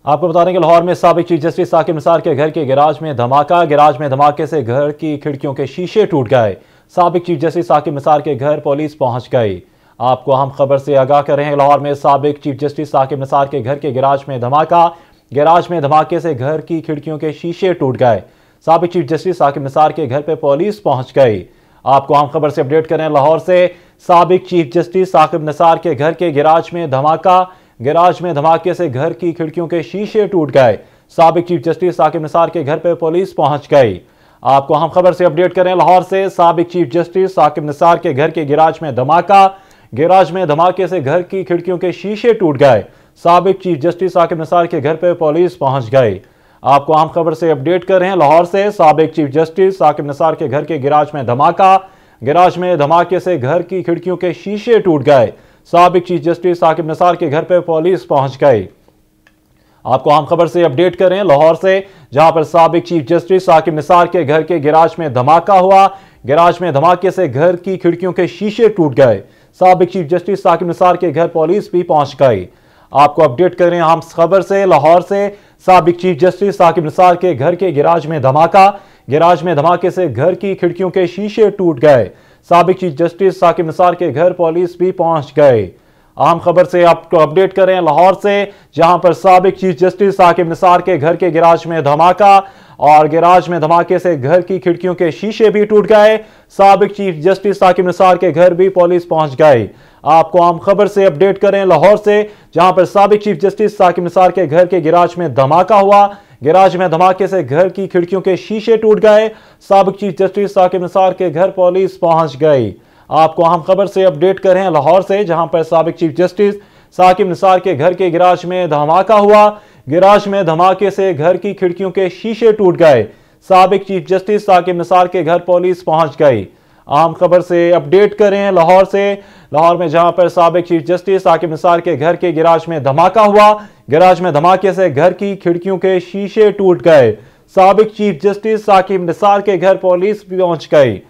आपको बता दें कि लाहौर में साबिक चीफ जस्टिस साकिब निसार के घर के गैराज में धमाका। गैराज में धमाके से घर की खिड़कियों के शीशे टूट गए। साबिक चीफ जस्टिस साकिब निसार के घर पुलिस पहुंच गई। आपको अहम खबर से आगाह कर रहे हैं। लाहौर में साबिक चीफ जस्टिस साकिब निसार के घर के गैराज में धमाका। गैराज में धमाके से घर की खिड़कियों के शीशे टूट गए। साबिक चीफ जस्टिस साकिब निसार के घर पर पुलिस पहुंच गई। आपको अहम खबर से अपडेट करें। लाहौर से साबिक चीफ जस्टिस साकिब निसार के घर के गैराज में धमाका। गैराज में धमाके से घर की खिड़कियों के शीशे टूट गए। साबिक चीफ जस्टिस साकिब निसार के घर पर पुलिस पहुंच गई। आपको अहम खबर से अपडेट करें। लाहौर से साबिक चीफ जस्टिस साकिब निसार के घर के गैराज में धमाका। गैराज में धमाके से घर की खिड़कियों के शीशे टूट गए। साबिक चीफ जस्टिस साकिब निसार के घर पर पुलिस पहुंच गई। आपको अहम खबर से अपडेट कर रहे हैं। लाहौर से साबिक चीफ जस्टिस साकिब निसार के घर के गैराज में धमाका। गैराज में धमाके से घर की खिड़कियों के शीशे टूट गए। साबिक चीफ जस्टिस साकिब निसार के घर पर पुलिस पहुंच गई। आपको अहम खबर से अपडेट करें। लाहौर से जहां पर साबिक चीफ जस्टिस साकिब निसार के घर के गैराज में धमाका हुआ। गैराज में धमाके से घर की खिड़कियों के शीशे टूट गए। साबिक चीफ जस्टिस साकिब निसार के घर पुलिस भी पहुंच गई। आपको अपडेट करें अहम खबर से। लाहौर से साबिक चीफ जस्टिस साकिब निसार के घर के गैराज में धमाका। गैराज में धमाके से घर की खिड़कियों के शीशे टूट गए। साबिक चीफ जस्टिस साकिब निसार के घर पुलिस भी पहुंच गए। अहम खबर से आपको अपडेट करें। लाहौर से जहां पर साबिक चीफ जस्टिस साकिब निसार के घर के गैराज में धमाका और गैराज में धमाके से घर की खिड़कियों के शीशे भी टूट गए। साबिक चीफ जस्टिस साकिब निसार के घर भी पुलिस पहुंच गई। आपको अहम खबर से अपडेट करें। लाहौर से जहां पर साबिक चीफ जस्टिस साकिब निसार के घर के गैराज में धमाका हुआ। गैराज में धमाके से घर की खिड़कियों के शीशे टूट गए। साबिक चीफ जस्टिस साकिब निसार के घर पुलिस पहुंच गई। आपको अहम खबर से अपडेट कर रहे हैं। लाहौर से जहां पर साबिक चीफ जस्टिस साकिब निसार के घर के गैराज में धमाका हुआ। गैराज में धमाके से घर की खिड़कियों के शीशे टूट गए। साबिक चीफ जस्टिस साकिब निसार के घर पुलिस पहुंच गई। अहम खबर से अपडेट करें। लाहौर से लाहौर में जहां पर साबिक चीफ जस्टिस साकिब निसार के घर के गैराज में धमाका हुआ। गैराज में धमाके से घर की खिड़कियों के शीशे टूट गए। साबिक चीफ जस्टिस साकिब निसार के घर पुलिस पहुंच गई।